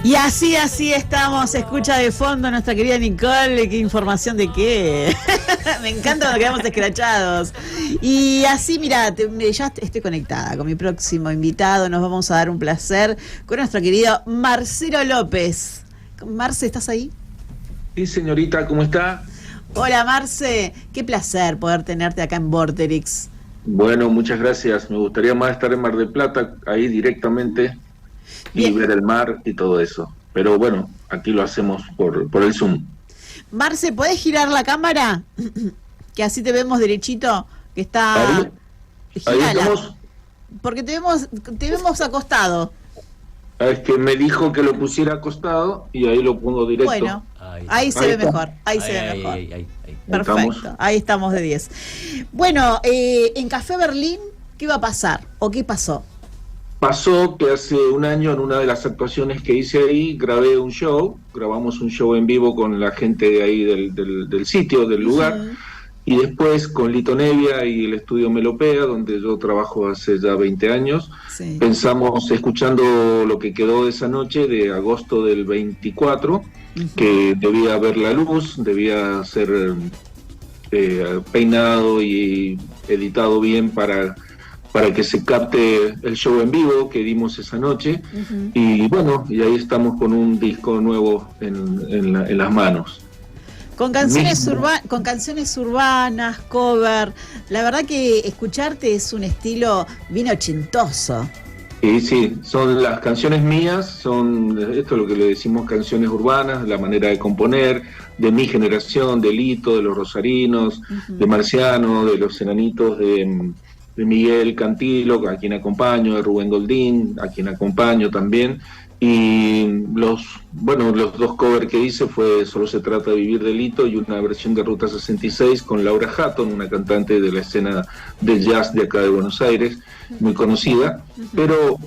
Y así estamos. Escucha de fondo nuestra querida Nicole. ¿Qué información de qué? Me encanta cuando quedamos escrachados. Y así, mira, ya estoy conectada con mi próximo invitado. Nos vamos a dar un placer con nuestro querido Marcelo López. Marce, ¿estás ahí? Sí, señorita, ¿cómo está? Hola, Marce. Qué placer poder tenerte acá en Vorterix. Bueno, muchas gracias. Me gustaría más estar en Mar del Plata, ahí directamente, y Bien. ver el mar y todo eso. Pero bueno, aquí lo hacemos por el Zoom. Marce, ¿podés girar la cámara? Que así te vemos derechito, que está... Ahí Gírala, estamos. porque te vemos acostado. Es que me dijo que lo pusiera acostado y ahí lo pongo directo. Bueno, ahí se ve está. mejor, ahí se ve mejor. Ahí Perfecto, estamos. ahí estamos de 10. Bueno, en Café Berlín, ¿qué va a pasar? ¿O qué pasó? Pasó que hace un año, en una de las actuaciones que hice ahí, grabamos un show en vivo con la gente de ahí del sitio, del lugar, y después con Lito Nevia y el estudio Melopea, donde yo trabajo hace ya 20 años, Sí. pensamos, escuchando lo que quedó de esa noche, de agosto del 24, que debía ver la luz, debía ser peinado y editado bien para que se capte el show en vivo que dimos esa noche. Y bueno, y ahí estamos con un disco nuevo en las manos. Con canciones, con canciones urbanas, cover. La verdad que escucharte es un estilo bien ochentoso. Y sí, son las canciones mías, esto es lo que le decimos canciones urbanas, la manera de componer, de mi generación, de Lito, de los Rosarinos, de Marciano, de los Enanitos, de Miguel Cantilo, a quien acompaño, de Rubén Goldín, a quien acompaño también. Y los dos covers que hice fue Solo se trata de vivir de Lito y una versión de Ruta 66 con Laura Hatton, una cantante de la escena de jazz de acá de Buenos Aires, muy conocida, pero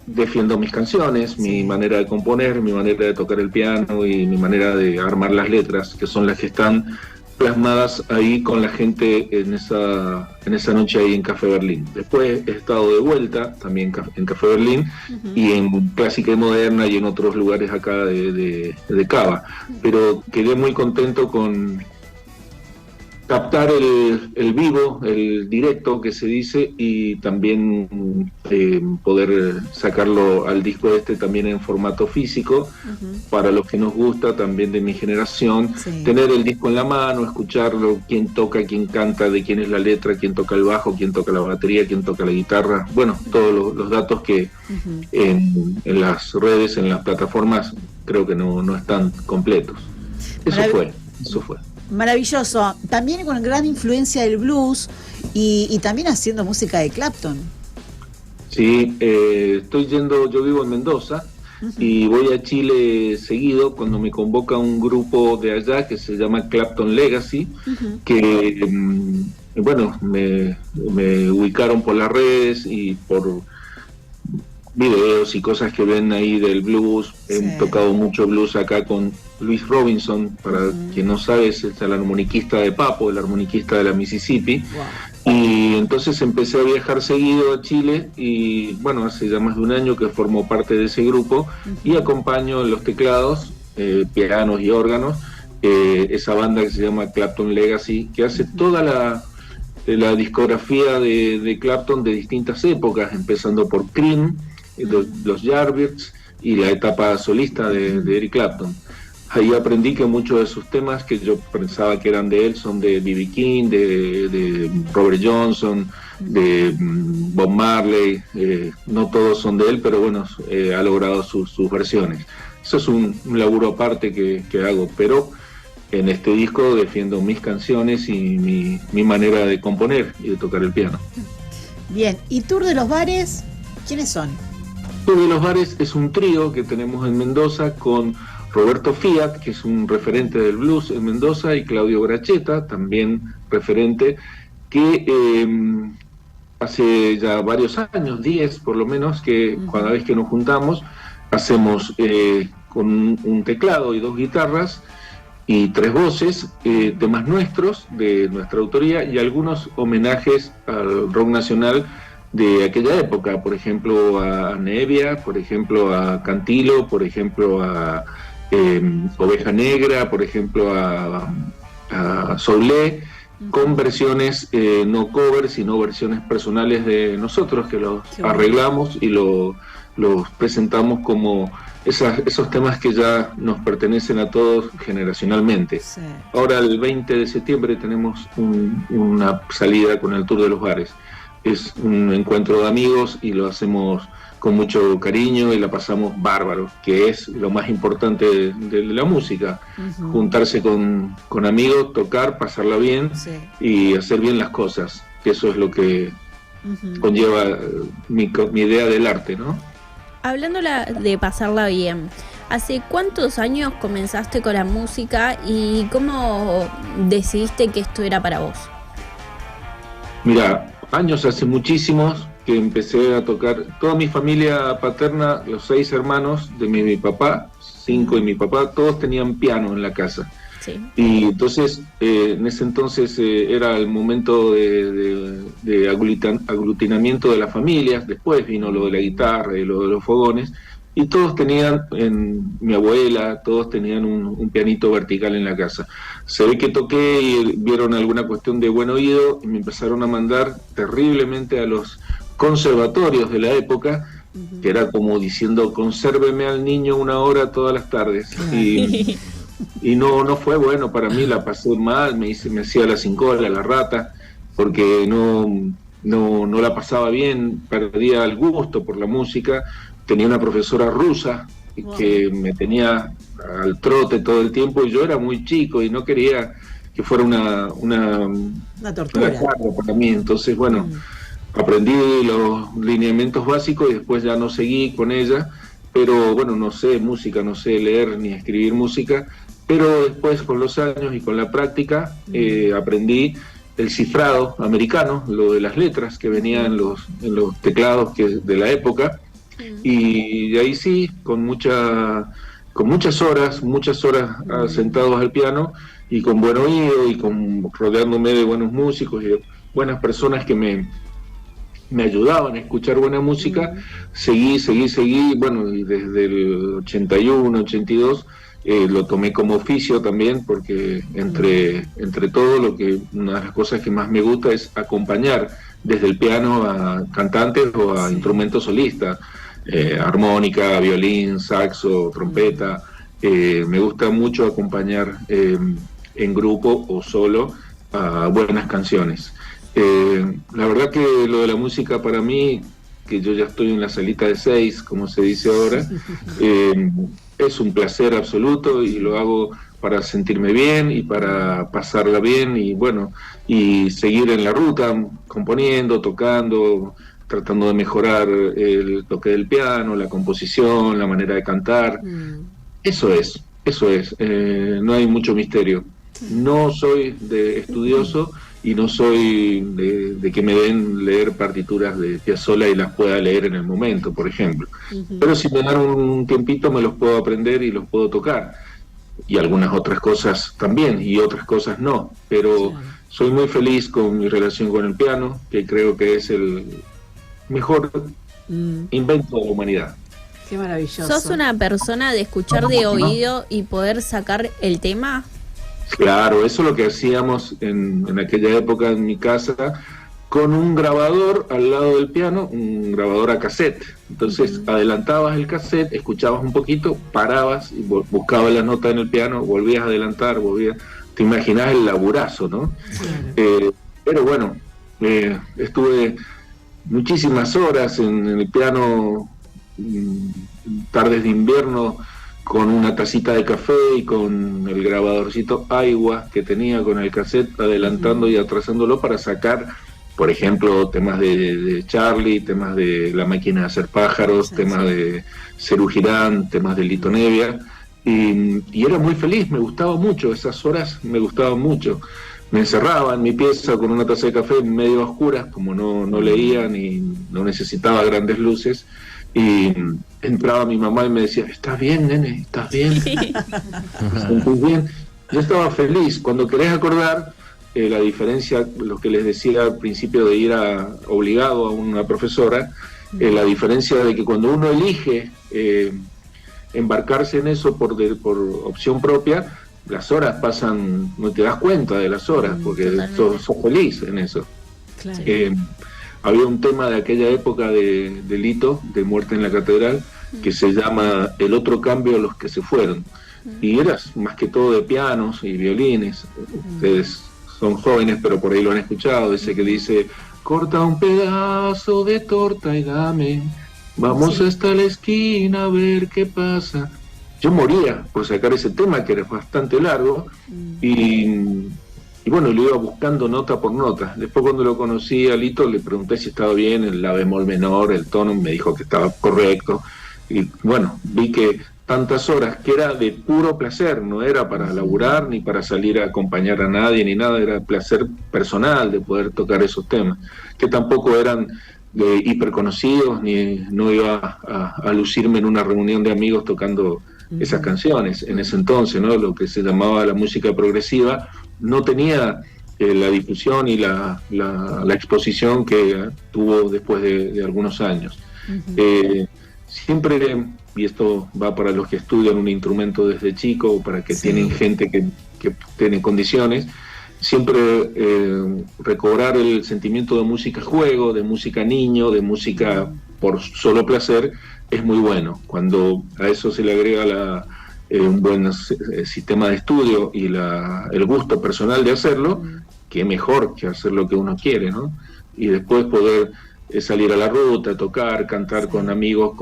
defiendo mis canciones, mi manera de componer, mi manera de tocar el piano y mi manera de armar las letras, que son las que están plasmadas ahí con la gente en esa noche ahí en Café Berlín. Después he estado de vuelta también en Café Berlín y en Clásica y Moderna y en otros lugares acá de Cava, pero quedé muy contento con captar el vivo, el directo que se dice, y también poder sacarlo al disco también en formato físico, para los que nos gusta también de mi generación, tener el disco en la mano, escucharlo, quién toca, quién canta, de quién es la letra, quién toca el bajo, quién toca la batería, quién toca la guitarra, bueno, todos los datos que en las redes, en las plataformas, creo que no están completos. Eso fue. Maravilloso. También con gran influencia del blues y también haciendo música de Clapton. Sí, yo vivo en Mendoza y voy a Chile seguido cuando me convoca un grupo de allá que se llama Clapton Legacy, que me ubicaron por las redes y por videos y cosas que ven ahí del blues. He tocado mucho blues acá con Luis Robinson, para quien no sabe, es el armoniquista de Papo, el armoniquista de la Mississippi. Y entonces empecé a viajar seguido a Chile y bueno, hace ya más de un año que formo parte de ese grupo y acompaño en los teclados, pianos y órganos, esa banda que se llama Clapton Legacy, que hace toda la discografía de Clapton de distintas épocas, empezando por Cream, los Yardbirds y la etapa solista de Eric Clapton. Ahí aprendí que muchos de sus temas que yo pensaba que eran de él son de B.B. King, de Robert Johnson, de Bob Marley. No todos son de él, pero bueno, ha logrado sus versiones. Eso es un laburo aparte que hago, pero en este disco defiendo mis canciones y mi manera de componer y de tocar el piano. Bien, ¿y Tour de los Bares? ¿Quiénes son? Tour de los Bares es un trío que tenemos en Mendoza con Roberto Fiat, que es un referente del blues en Mendoza, y Claudio Gracheta, también referente, que hace ya varios años, 10 por lo menos, que cada vez que nos juntamos hacemos con un teclado y 2 guitarras y 3 voces, temas nuestros, de nuestra autoría, y algunos homenajes al rock nacional de aquella época, por ejemplo a Nevia, por ejemplo a Cantilo, por ejemplo a Oveja Negra, por ejemplo a Soulé, con versiones no covers, sino versiones personales de nosotros, que los arreglamos y los presentamos como esos temas que ya nos pertenecen a todos generacionalmente. Sí. Ahora el 20 de septiembre tenemos una salida con el Tour de los Bares. Es un encuentro de amigos y lo hacemos con mucho cariño y la pasamos bárbaro, que es lo más importante de la música. Juntarse con amigos, tocar, pasarla bien, sí, y hacer bien las cosas, que eso es lo que conlleva mi idea del arte, ¿no? Hablando de pasarla bien, ¿hace cuántos años comenzaste con la música y cómo decidiste que esto era para vos? Mira, años hace muchísimos que empecé a tocar. Toda mi familia paterna, los 6 hermanos de mi papá, 5 y mi papá, todos tenían piano en la casa. Sí. Y entonces, en ese entonces era el momento de aglutinamiento de las familias. Después vino lo de la guitarra y lo de los fogones, y todos tenían, mi abuela, todos tenían un pianito vertical en la casa. Se ve que toqué y vieron alguna cuestión de buen oído y me empezaron a mandar terriblemente a los conservatorios de la época, que era como diciendo, consérveme al niño 1 hora todas las tardes. Y no fue bueno para mí, la pasé mal, me hacía la cincola, la rata, porque no la pasaba bien, perdía el gusto por la música. Tenía una profesora rusa que me tenía al trote todo el tiempo, y yo era muy chico y no quería que fuera una tortura para mí. Entonces, bueno, aprendí los lineamientos básicos y después ya no seguí con ella, pero bueno, no sé música, no sé leer ni escribir música, pero después con los años y con la práctica aprendí el cifrado americano, lo de las letras que venían en los teclados de la época, y ahí sí, con muchas horas sentados al piano y con buen oído y rodeándome de buenos músicos y de buenas personas que me ayudaban a escuchar buena música, seguí, bueno, y desde el 81, 82 lo tomé como oficio también, porque entre todo, una de las cosas que más me gusta es acompañar desde el piano a cantantes o a instrumentos solistas, armónica, violín, saxo, trompeta. Me gusta mucho acompañar en grupo o solo a buenas canciones. La verdad que lo de la música para mí, que yo ya estoy en la salita de 6, como se dice ahora, es un placer absoluto, y lo hago para sentirme bien y para pasarla bien, y bueno, y seguir en la ruta, componiendo, tocando, tratando de mejorar el toque del piano, la composición, la manera de cantar. Eso es, no hay mucho misterio. No soy estudioso y no soy de que me den leer partituras de Piazzolla y las pueda leer en el momento, por ejemplo. Pero si me dan un tiempito me los puedo aprender y los puedo tocar. Y algunas otras cosas también, y otras cosas no. Pero soy muy feliz con mi relación con el piano, que creo que es el mejor invento de la humanidad. Qué maravilloso. ¿Sos una persona de escuchar de oído y poder sacar el tema? Claro, eso es lo que hacíamos en aquella época en mi casa, con un grabador al lado del piano, un grabador a cassette. Entonces adelantabas el cassette, escuchabas un poquito, parabas y buscabas la nota en el piano, volvías a adelantar, te imaginás el laburazo, ¿no? Pero bueno, estuve muchísimas horas en el piano, tardes de invierno, con una tacita de café y con el grabadorcito Aiwa que tenía con el cassette, adelantando y atrasándolo para sacar, por ejemplo, temas de Charlie, temas de La Máquina de Hacer Pájaros, temas de Serú Girán, temas de Lito Nevia, y era muy feliz, me gustaba mucho, esas horas me gustaban mucho. Me encerraba en mi pieza con una taza de café medio a oscuras, como no leía ni no necesitaba grandes luces, y entraba mi mamá y me decía, ¿estás bien, nene? ¿Estás bien? ¿Te sentís bien? Yo estaba feliz. Cuando querés acordar, la diferencia, lo que les decía al principio de ir obligado a una profesora, la diferencia de que cuando uno elige embarcarse en eso por opción propia, las horas pasan, no te das cuenta de las horas, porque sos feliz en eso. Claro. Había un tema de aquella época de Lito, de Muerte en la Catedral, que se llama El otro cambio a los que se fueron. Y era más que todo de pianos y violines. Ustedes son jóvenes, pero por ahí lo han escuchado. Ese que dice: corta un pedazo de torta y dame, vamos hasta la esquina a ver qué pasa. Yo moría por sacar ese tema, que era bastante largo, y bueno, lo iba buscando nota por nota. Después, cuando lo conocí a Lito, le pregunté si estaba bien el la bemol menor, el tono, me dijo que estaba correcto. Y bueno, vi que tantas horas, que era de puro placer, no era para laburar ni para salir a acompañar a nadie ni nada, era placer personal de poder tocar esos temas, que tampoco eran hiperconocidos, ni no iba a lucirme en una reunión de amigos tocando esas canciones. En ese entonces, ¿no?, lo que se llamaba la música progresiva no tenía la difusión y la exposición que tuvo después de algunos años. Siempre, y esto va para los que estudian un instrumento desde chico, o para que tienen gente que tiene condiciones, siempre recobrar el sentimiento de música juego, de música niño, de música por solo placer, es muy bueno. Cuando a eso se le agrega un buen sistema de estudio y el gusto personal de hacerlo, que mejor que hacer lo que uno quiere, ¿no? Y después poder salir a la ruta, tocar, cantar con amigos,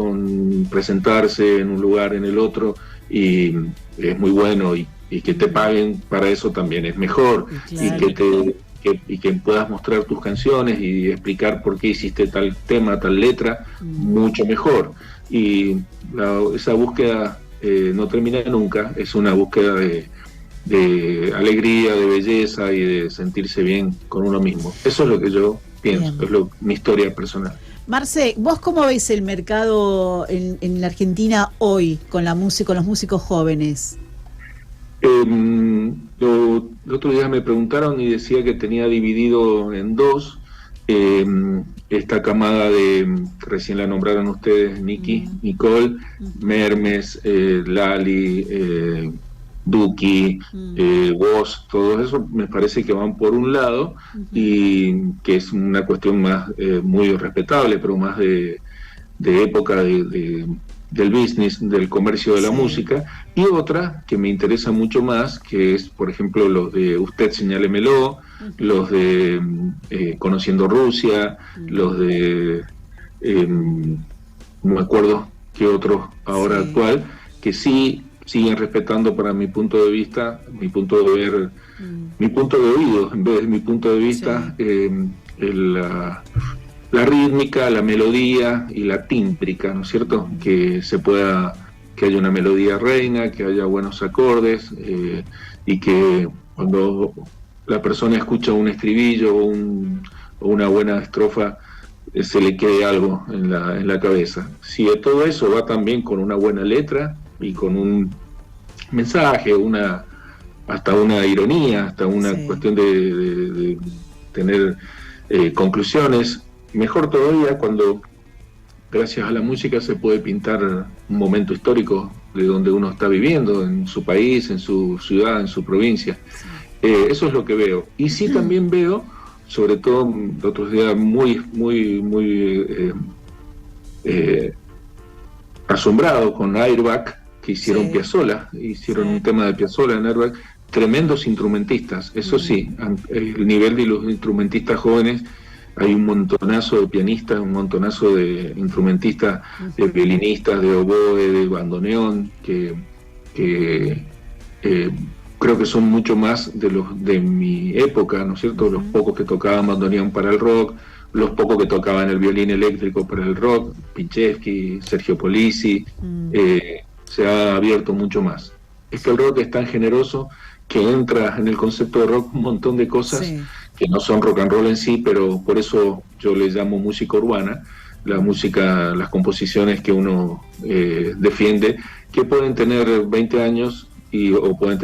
presentarse en un lugar, en el otro, y es muy bueno, y que te paguen para eso también es mejor, y que puedas mostrar tus canciones y explicar por qué hiciste tal tema, tal letra, mucho mejor. Y esa búsqueda no termina nunca, es una búsqueda de alegría, de belleza y de sentirse bien con uno mismo. Eso es lo que yo pienso, es mi historia personal. Marce, ¿vos cómo ves el mercado en la Argentina hoy con la música, con los músicos jóvenes? El otro día me preguntaron y decía que tenía dividido en dos esta camada que recién la nombraron ustedes, Nicky, Nicole, Mermes, Lali, Duki, Woz, todo eso me parece que van por un lado, y que es una cuestión más muy respetable, pero más de época del business, del comercio de la música, y otra que me interesa mucho más, que es, por ejemplo, los de Usted Señálemelo, los de Conociendo Rusia, los de no me acuerdo qué otros ahora actual, que sí siguen respetando, para mi punto de vista, mi punto de ver, mi punto de oído, en vez de mi punto de vista, la rítmica, la melodía y la tímbrica, ¿no es cierto? Que haya una melodía reina, que haya buenos acordes, y que cuando la persona escucha un estribillo o una buena estrofa, se le quede algo en la cabeza. Si todo eso va también con una buena letra y con un mensaje, hasta una ironía, hasta una cuestión de tener conclusiones, mejor todavía cuando gracias a la música se puede pintar un momento histórico de donde uno está viviendo, en su país, en su ciudad, en su provincia. Eso es lo que veo. Y sí también veo, sobre todo otros días, muy asombrado con Airbag, que hicieron Piazzolla, hicieron un tema de Piazzolla en Airbag, tremendos instrumentistas, eso sí, el nivel de los instrumentistas jóvenes, hay un montonazo de pianistas, un montonazo de instrumentistas, de violinistas, de oboe, de bandoneón, que creo que son mucho más de los de mi época, ¿no es cierto? Los pocos que tocaban bandoneón para el rock, los pocos que tocaban el violín eléctrico para el rock, Pinchevsky, Sergio Polisi, se ha abierto mucho más. Es que el rock es tan generoso que entra en el concepto de rock un montón de cosas que no son rock and roll en sí, pero por eso yo le llamo música urbana, la música, las composiciones que uno defiende, que pueden tener 20 años o pueden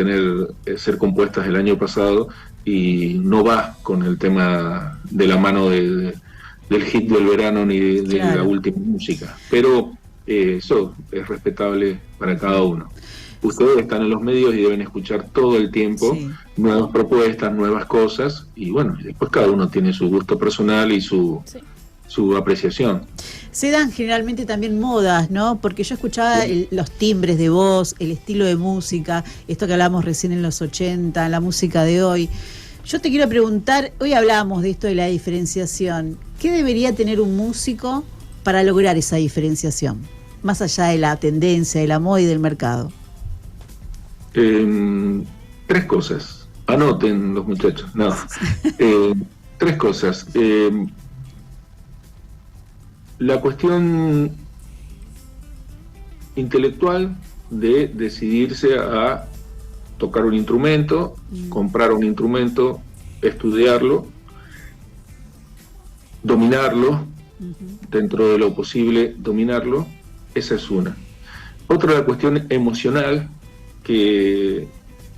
ser compuestas el año pasado y no va con el tema de la mano del hit del verano ni de la última música. Pero eso es respetable para cada uno. Ustedes están en los medios y deben escuchar todo el tiempo nuevas propuestas, nuevas cosas, y bueno, después cada uno tiene su gusto personal y su apreciación. Se dan generalmente también modas, ¿no? Porque yo escuchaba los timbres de voz, el estilo de música, esto que hablamos recién en los 80, la música de hoy. Yo te quiero preguntar, hoy hablábamos de esto de la diferenciación. ¿Qué debería tener un músico para lograr esa diferenciación? Más allá de la tendencia, de la moda y del mercado. 3 cosas. Anoten los muchachos. No. 3 cosas. La cuestión intelectual de decidirse a tocar un instrumento, comprar un instrumento, estudiarlo, dominarlo, dentro de lo posible dominarlo. Esa es una. Otra, la cuestión emocional, que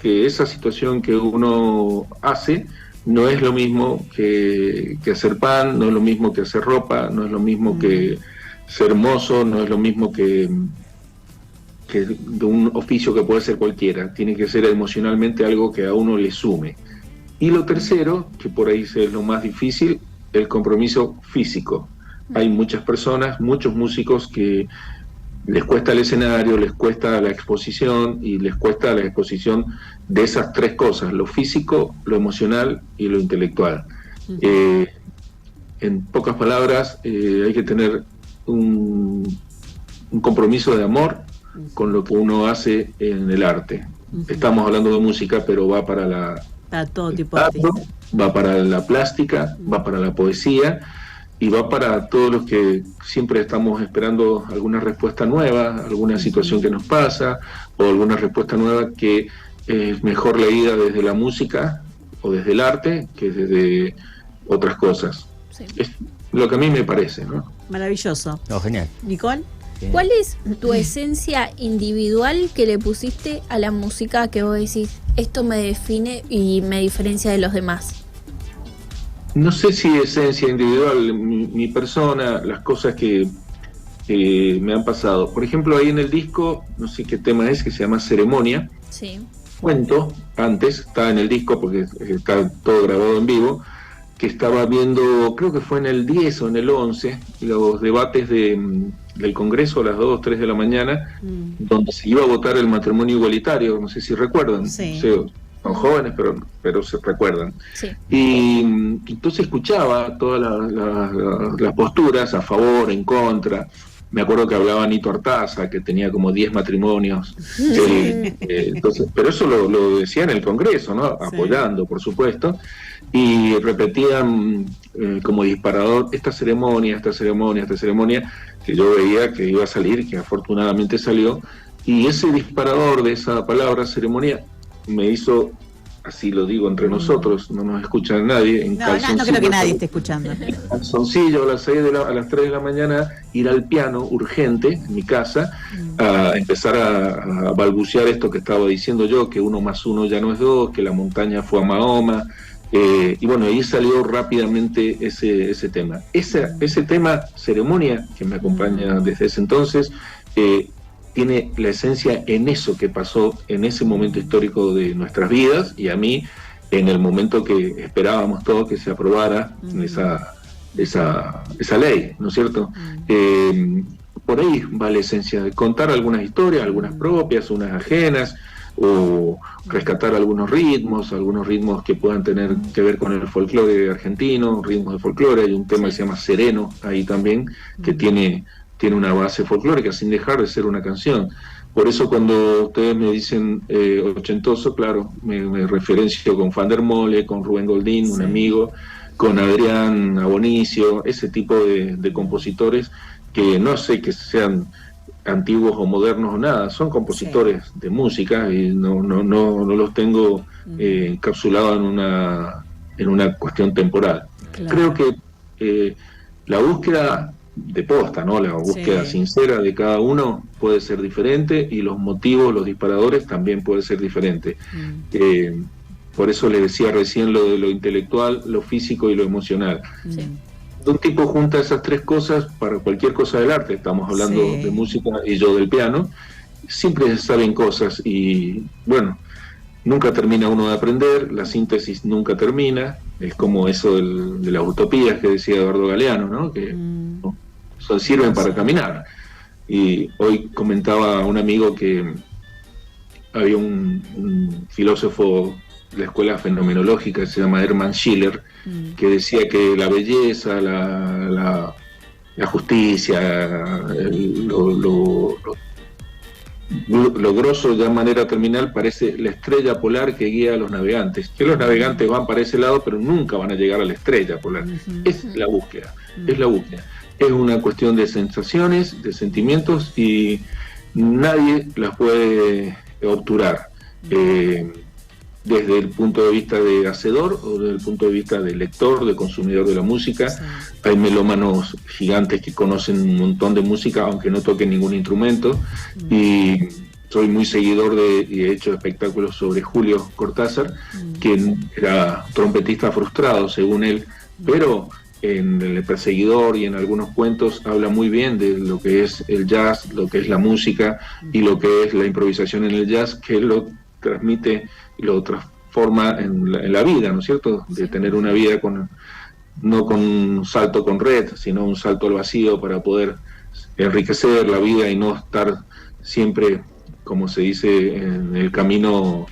esa situación que uno hace no es lo mismo que hacer pan, no es lo mismo que hacer ropa, no es lo mismo que ser mozo, no es lo mismo que de un oficio que puede ser cualquiera. Tiene que ser emocionalmente algo que a uno le sume. Y lo tercero, que por ahí es lo más difícil, el compromiso físico. Hay muchas personas, muchos músicos que les cuesta el escenario, les cuesta la exposición, y les cuesta la exposición de esas 3 cosas: lo físico, lo emocional y lo intelectual. En pocas palabras, hay que tener un compromiso de amor con lo que uno hace en el arte. Estamos hablando de música, pero va para todo tipo de arte, va para la plástica, va para la poesía, y va para todos los que siempre estamos esperando alguna respuesta nueva, alguna situación que nos pasa, o alguna respuesta nueva que es mejor leída desde la música o desde el arte que desde otras cosas. Sí. Es lo que a mí me parece, ¿no? Maravilloso. Genial. ¿Nicole? ¿Cuál es tu esencia individual que le pusiste a la música que vos decís, esto me define y me diferencia de los demás? No sé si esencia individual, mi persona, las cosas que me han pasado. Por ejemplo, ahí en el disco, no sé qué tema es, que se llama Ceremonia. Sí. Cuento, antes, estaba en el disco porque está todo grabado en vivo, que estaba viendo, creo que fue en el 10 o en el 11, los debates del Congreso a las 2, 3 de la mañana, donde se iba a votar el matrimonio igualitario, no sé si recuerdan. Sí. Son jóvenes, pero se recuerdan. Sí. Y entonces escuchaba todas las posturas a favor, en contra. Me acuerdo que hablaba Nito Artaza, que tenía como 10 matrimonios. Entonces, pero eso lo decía en el Congreso, ¿no? Apoyando, por supuesto. Y repetían como disparador esta ceremonia, que yo veía que iba a salir, que afortunadamente salió. Y ese disparador de esa palabra ceremonia me hizo, así lo digo entre nosotros, no nos escucha nadie, no creo que nadie esté escuchando. En calzoncillo, a las 3 de la mañana, ir al piano urgente en mi casa, a empezar a balbucear esto que estaba diciendo yo, que 1 más 1 ya no es 2, que la montaña fue a Mahoma, y bueno, ahí salió rápidamente ese tema. Ese tema, Ceremonia, que me acompaña desde ese entonces, tiene la esencia en eso que pasó en ese momento histórico de nuestras vidas, y a mí en el momento que esperábamos todos que se aprobara esa ley, ¿no es cierto? Por ahí va la esencia de contar algunas historias, algunas propias, unas ajenas, o rescatar algunos ritmos que puedan tener que ver con el folclore argentino, ritmos de folclore. Hay un tema que se llama Sereno ahí también, que tiene una base folclórica sin dejar de ser una canción. Por eso cuando ustedes me dicen ochentoso, claro, me referencio con Van der Mole, con Rubén Goldín, un amigo, con Adrián Abonicio, ese tipo de compositores que no sé que sean antiguos o modernos o nada, son compositores de música, y no los tengo encapsulados en una cuestión temporal. Claro. Creo que la búsqueda de posta, ¿no? La búsqueda sincera de cada uno puede ser diferente, y los motivos, los disparadores también pueden ser diferentes. por eso les decía recién lo de lo intelectual, lo físico y lo emocional. Sí. Un tipo junta esas tres cosas para cualquier cosa del arte, estamos hablando de música y yo del piano, siempre salen cosas y bueno, nunca termina uno de aprender, la síntesis nunca termina, es como eso de las utopías que decía Eduardo Galeano, ¿no? Que sirven para caminar. Y hoy comentaba un amigo que había un filósofo de la escuela fenomenológica que se llama Hermann Schiller, que decía que la belleza, la justicia, lo grosso ya de manera terminal parece la estrella polar que guía a los navegantes, que los navegantes van para ese lado pero nunca van a llegar a la estrella polar. Es la búsqueda, es una cuestión de sensaciones, de sentimientos y nadie las puede obturar, desde el punto de vista de hacedor o desde el punto de vista de lector, de consumidor de la música. Hay melómanos gigantes que conocen un montón de música aunque no toquen ningún instrumento, y soy muy seguidor y he hecho espectáculos sobre Julio Cortázar, quien era trompetista frustrado según él, pero en El Perseguidor y en algunos cuentos habla muy bien de lo que es el jazz, lo que es la música y lo que es la improvisación en el jazz, que él lo transmite y lo transforma en la vida, ¿no es cierto? De tener una vida no con un salto con red, sino un salto al vacío para poder enriquecer la vida y no estar siempre, como se dice, en el camino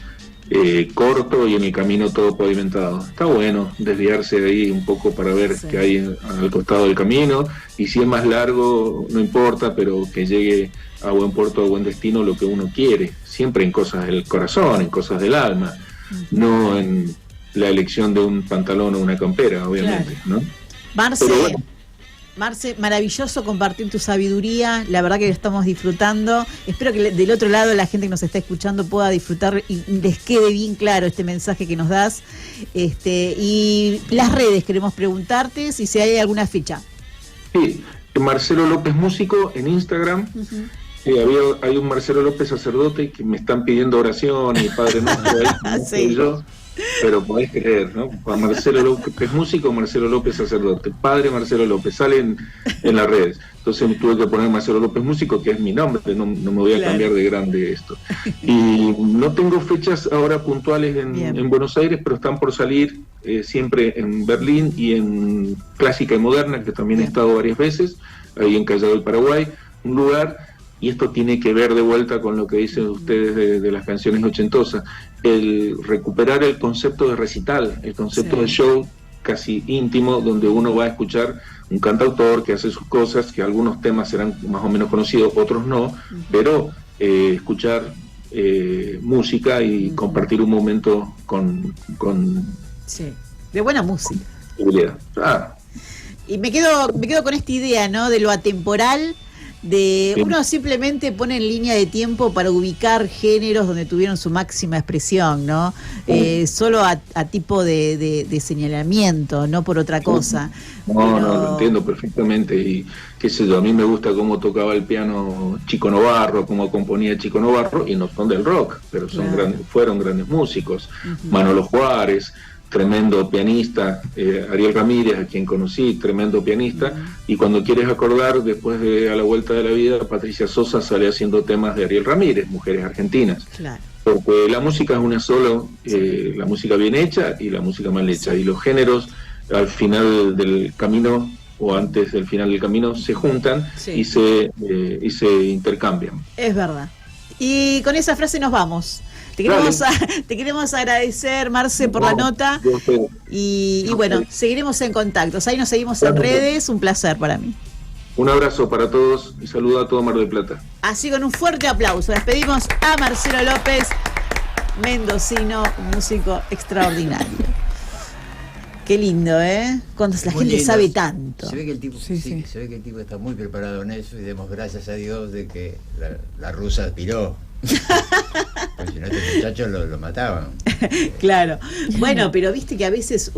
corto y en el camino todo pavimentado. Está bueno desviarse de ahí un poco para ver qué hay al costado del camino, y si es más largo no importa, pero que llegue a buen puerto, a buen destino, lo que uno quiere, siempre en cosas del corazón, en cosas del alma, no en la elección de un pantalón o una campera, obviamente, ¿no? Marce, maravilloso compartir tu sabiduría, la verdad que lo estamos disfrutando. Espero que del otro lado la gente que nos está escuchando pueda disfrutar y les quede bien claro este mensaje que nos das. Y las redes, queremos preguntarte si hay alguna fecha. Sí, Marcelo López Músico en Instagram. Hay un Marcelo López sacerdote que me están pidiendo oración y Padre Nuestro ahí, sí. Yo, pero podés creer, ¿no? Marcelo López Músico, Marcelo López sacerdote, Padre Marcelo López, salen en las redes. Entonces me tuve que poner Marcelo López Músico, que es mi nombre, no me voy a cambiar de grande esto. Y no tengo fechas ahora puntuales en Buenos Aires, pero están por salir siempre en Berlín y en Clásica y Moderna, que también he estado varias veces, ahí en Callao del Paraguay, un lugar. Y esto tiene que ver de vuelta con lo que dicen ustedes de las canciones ochentosas, el recuperar el concepto de recital, el concepto de show casi íntimo, donde uno va a escuchar un cantautor que hace sus cosas, que algunos temas serán más o menos conocidos, otros no, pero escuchar música y compartir un momento con de buena música. Y me quedo con esta idea, ¿no? De lo atemporal. Uno simplemente pone en línea de tiempo para ubicar géneros donde tuvieron su máxima expresión, ¿no? Solo a tipo de señalamiento, no por otra cosa. No, lo entiendo perfectamente, y qué sé yo, a mí me gusta cómo tocaba el piano Chico Novarro, cómo componía Chico Novarro, y no son del rock, pero fueron grandes músicos. Manolo Juárez, tremendo pianista, Ariel Ramírez, a quien conocí, tremendo pianista, y cuando quieres acordar, después de A la Vuelta de la Vida, Patricia Sosa sale haciendo temas de Ariel Ramírez, Mujeres Argentinas. Porque la música es una sola, la música bien hecha y la música mal hecha, y los géneros al final del camino o antes del final del camino se juntan y se intercambian. Es verdad. Y con esa frase nos vamos. Te queremos agradecer, Marce, por la nota. Y bueno, seguiremos en contacto. Ahí nos seguimos en redes. Un placer para mí. Un abrazo para todos y saludo a todo Mar del Plata. Así, con un fuerte aplauso, despedimos a Marcelo López, mendocino, músico extraordinario. Qué lindo, ¿eh? Cuando la gente sabe tanto. Se ve que el tipo, se ve que el tipo está muy preparado en eso, y demos gracias a Dios de que la rusa aspiró. Porque si no, este muchacho lo mataban. Claro. Bueno, pero viste que a veces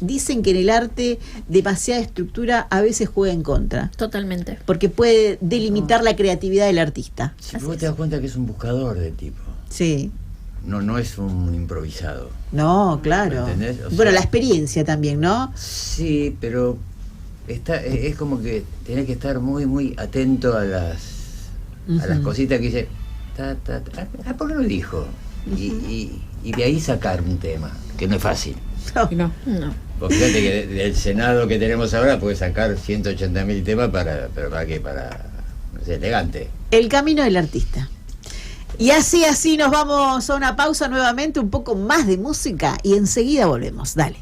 dicen que en el arte demasiada estructura a veces juega en contra. Totalmente. Porque puede delimitar la creatividad del artista. Si vos te das cuenta que es un buscador de tipo. Sí. no es un improvisado. No, claro. ¿Me entendés? O Bueno, sea, la experiencia también, ¿no? Sí, pero es como que tenés que estar muy, muy atento a las cositas que dice, ¿por qué no dijo? Y de ahí sacar un tema, que no es fácil. No. Porque fíjate que del Senado que tenemos ahora puede sacar 180.000 temas ¿pero para qué? Para, no sé, elegante. El camino del artista. Y así nos vamos a una pausa nuevamente, un poco más de música y enseguida volvemos. Dale.